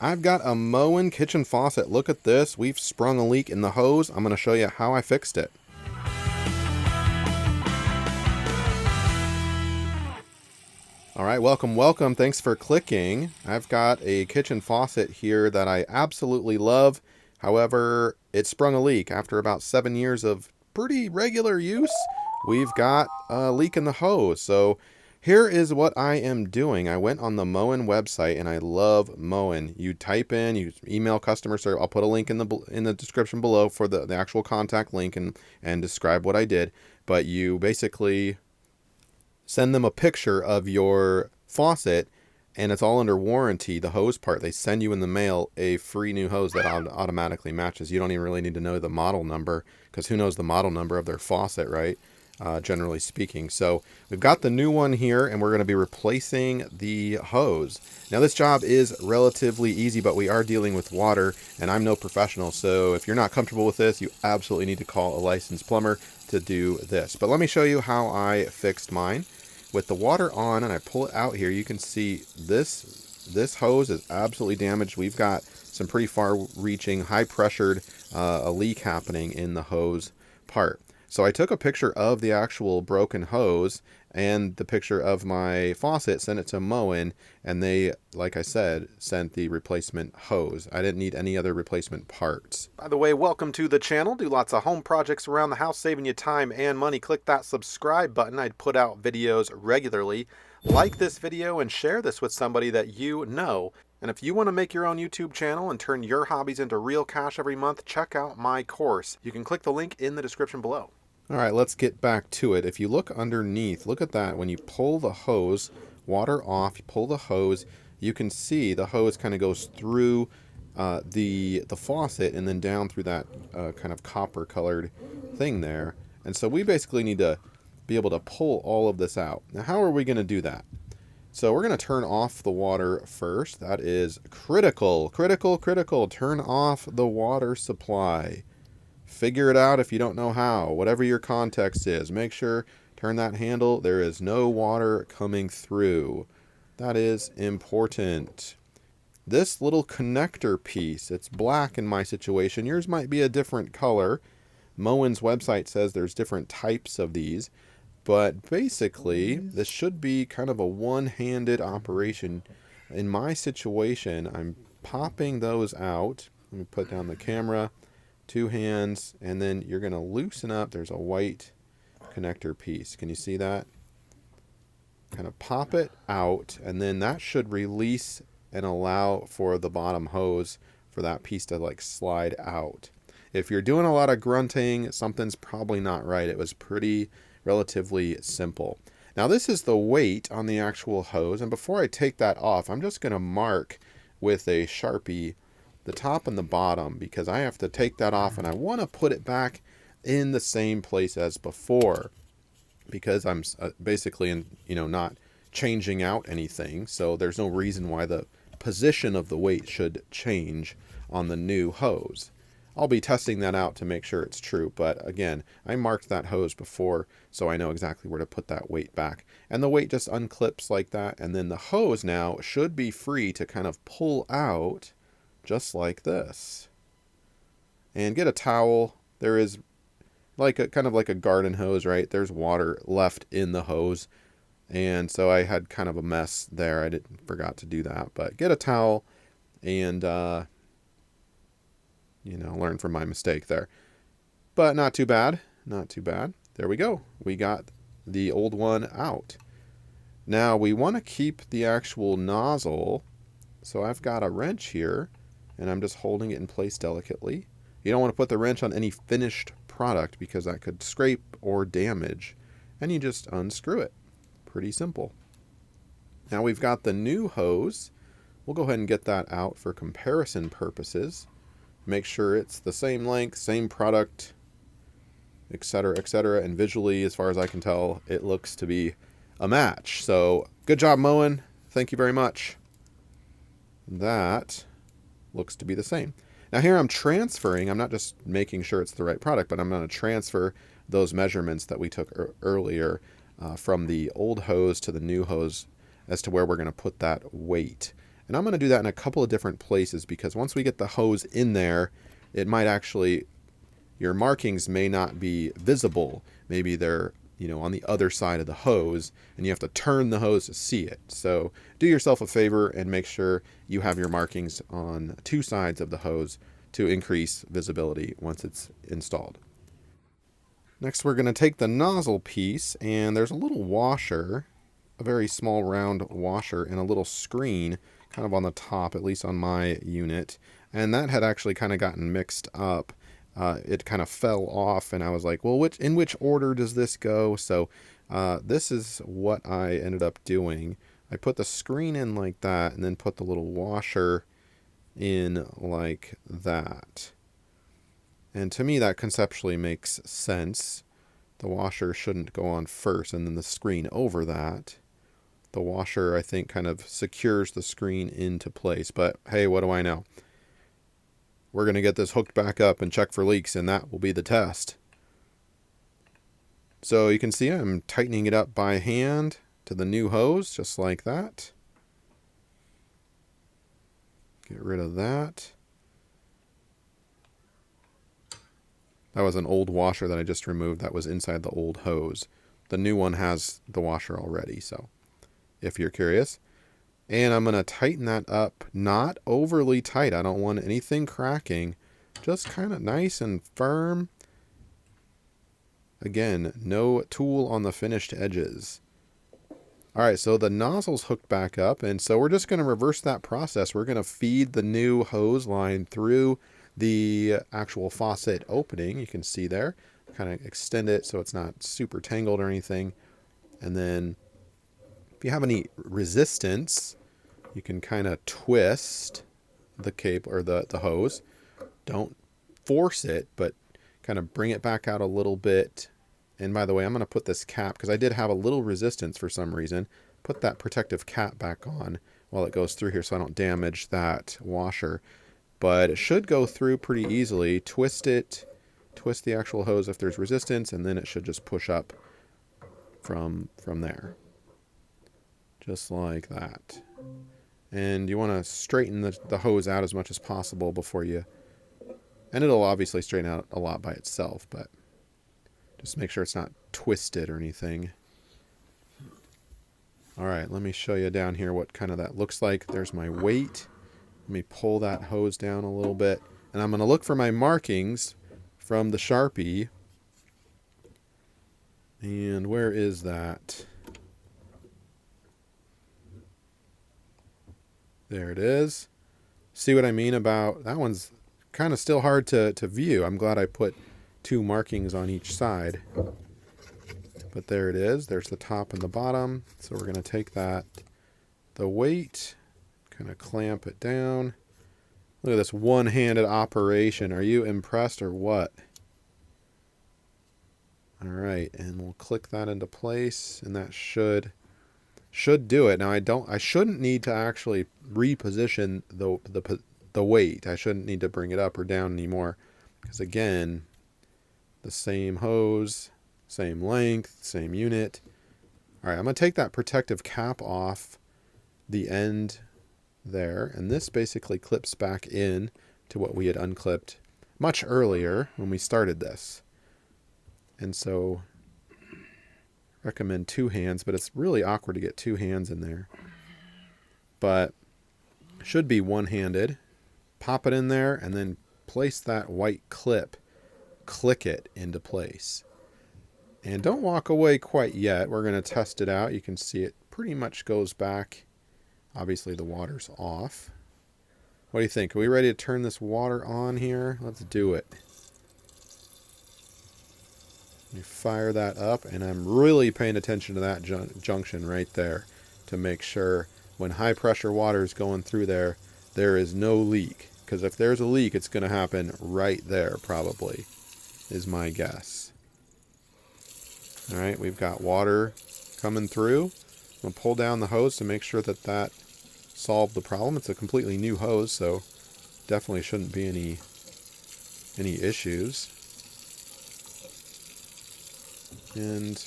I've got a Moen kitchen faucet. Look at this. We've sprung a leak in the hose. I'm going to show you how I fixed it. All right, welcome. Thanks for clicking. I've got a kitchen faucet here that I absolutely love. However, it sprung a leak after about 7 years of pretty regular use. We've got a leak in the hose. So here is what I am doing. I went on the Moen website, and I love Moen. You type in, you email customer service. I'll put a link in the description below for the actual contact link and describe what I did. But you basically send them a picture of your faucet, and it's all under warranty. The hose part, they send you in the mail a free new hose that automatically matches. You don't even really need to know the model number, because who knows the model number of their faucet, right? Generally speaking. So we've got the new one here, and we're going to be replacing the hose. Now this job is relatively easy, but we are dealing with water, and I'm no professional. So if you're not comfortable with this, you absolutely need to call a licensed plumber to do this. But let me show you how I fixed mine. With the water on, and I pull it out here, you can see this hose is absolutely damaged. We've got some pretty far-reaching, high-pressured a leak happening in the hose part. So I took a picture of the actual broken hose and the picture of my faucet, sent it to Moen, and they, like I said, sent the replacement hose. I didn't need any other replacement parts. By the way, welcome to the channel. Do lots of home projects around the house, saving you time and money. Click that subscribe button. I put out videos regularly. Like this video and share this with somebody that you know. And if you want to make your own YouTube channel and turn your hobbies into real cash every month, check out my course. You can click the link in the description below. All right, let's get back to it. If you look underneath, look at that. When you pull the hose, water off, you pull the hose, you can see the hose kind of goes through the faucet and then down through that kind of copper colored thing there. And so we basically need to be able to pull all of this out. Now, how are we going to do that? So we're going to turn off the water first. That is critical. Turn off the water supply. Figure it out if you don't know how. Whatever your context is, make sure, turn that handle. There is no water coming through. That is important. This little connector piece, it's black in my situation. Yours might be a different color. Moen's website says there's different types of these. But basically, this should be kind of a one-handed operation. In my situation, I'm popping those out. Let me put down the camera. 2 hands, and then you're going to loosen up. There's a white connector piece. Can you see that? Kind of pop it out, and then that should release and allow for the bottom hose for that piece to like slide out. If you're doing a lot of grunting, something's probably not right. It was pretty relatively simple. Now this is the weight on the actual hose, and before I take that off, I'm just going to mark with a Sharpie the top and the bottom, because I have to take that off and I want to put it back in the same place as before, because I'm basically not changing out anything. So there's no reason why the position of the weight should change on the new hose. I'll be testing that out to make sure it's true, but again, I marked that hose before, so I know exactly where to put that weight back. And the weight just unclips like that, and then the hose now should be free to kind of pull out just like this. And get a towel. There is like a kind of like a garden hose, right? There's water left in the hose, and so I had kind of a mess there. I forgot to do that, but get a towel and learn from my mistake there. But not too bad. There we go. We got the old one out. Now we want to keep the actual nozzle, so I've got a wrench here, and I'm just holding it in place delicately. You don't want to put the wrench on any finished product because that could scrape or damage, and you just unscrew it. Pretty simple. Now we've got the new hose. We'll go ahead and get that out for comparison purposes. Make sure it's the same length, same product, etc., etc. And visually, as far as I can tell, it looks to be a match. So good job, Moen. Thank you very much. That looks to be the same. Now here I'm transferring, I'm not just making sure it's the right product, but I'm going to transfer those measurements that we took earlier from the old hose to the new hose as to where we're going to put that weight. And I'm going to do that in a couple of different places because once we get the hose in there, it might actually, your markings may not be visible. Maybe they're, on the other side of the hose and you have to turn the hose to see it. So do yourself a favor and make sure you have your markings on two sides of the hose to increase visibility once it's installed. Next, we're going to take the nozzle piece, and there's a little washer, a very small round washer, and a little screen kind of on the top, at least on my unit. And that had actually kind of gotten mixed up. It kind of fell off, and I was like, well, in which order does this go? So this is what I ended up doing. I put the screen in like that, and then put the little washer in like that. And to me, that conceptually makes sense. The washer shouldn't go on first and then the screen over that. The washer, I think, kind of secures the screen into place. But hey, what do I know? We're going to get this hooked back up and check for leaks, and that will be the test. So you can see I'm tightening it up by hand to the new hose, just like that. Get rid of that. That was an old washer that I just removed that was inside the old hose. The new one has the washer already, so if you're curious. And I'm going to tighten that up, not overly tight. I don't want anything cracking, just kind of nice and firm. Again, no tool on the finished edges. All right, so the nozzle's hooked back up, and so we're just going to reverse that process. We're going to feed the new hose line through the actual faucet opening. You can see there, kind of extend it so it's not super tangled or anything. And then if you have any resistance, you can kind of twist the cable or the hose. Don't force it, but kind of bring it back out a little bit. And by the way, I'm going to put this cap, because I did have a little resistance for some reason, put that protective cap back on while it goes through here so I don't damage that washer. But it should go through pretty easily. Twist it, twist the actual hose if there's resistance, and then it should just push up from there. Just like that. And you want to straighten the hose out as much as possible before you... And it'll obviously straighten out a lot by itself, but just make sure it's not twisted or anything. All right, let me show you down here what kind of that looks like. There's my weight. Let me pull that hose down a little bit. And I'm going to look for my markings from the Sharpie. And where is that? There it is. See what I mean about... That one's kind of still hard to view. I'm glad I put two markings on each side. But there it is. There's the top and the bottom. So we're going to take that, the weight... Kind of clamp it down. Look at this one-handed operation. Are you impressed or what? All right, and we'll click that into place, and that should do it. Now I shouldn't need to actually reposition the weight. I shouldn't need to bring it up or down anymore, because again, the same hose, same length, same unit. All right, I'm going to take that protective cap off the end there, and this basically clips back in to what we had unclipped much earlier when we started this. And so recommend two hands, but it's really awkward to get two hands in there. But should be one-handed. Pop it in there and then place that white clip, click it into place. And don't walk away quite yet. We're going to test it out. You can see it pretty much goes back. Obviously the water's off. What do you think? Are we ready to turn this water on here? Let's do it. You fire that up, and I'm really paying attention to that junction right there to make sure when high pressure water is going through there, there is no leak. Because if there's a leak, it's going to happen right there probably, is my guess. All right, we've got water coming through. I'm going to pull down the hose to make sure that that solved the problem. It's a completely new hose, so definitely shouldn't be any issues. And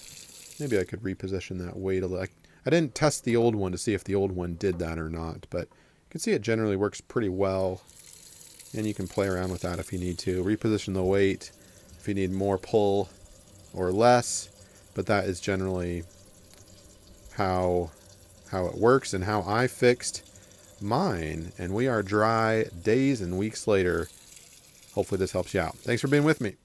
maybe I could reposition that weight a little. I didn't test the old one to see if the old one did that or not, but You can see it generally works pretty well, and you can play around with that if you need to. Reposition the weight if you need more pull or less, but that is generally how it works and how I fixed mine. And we are dry days and weeks later. Hopefully this helps you out. Thanks for being with me.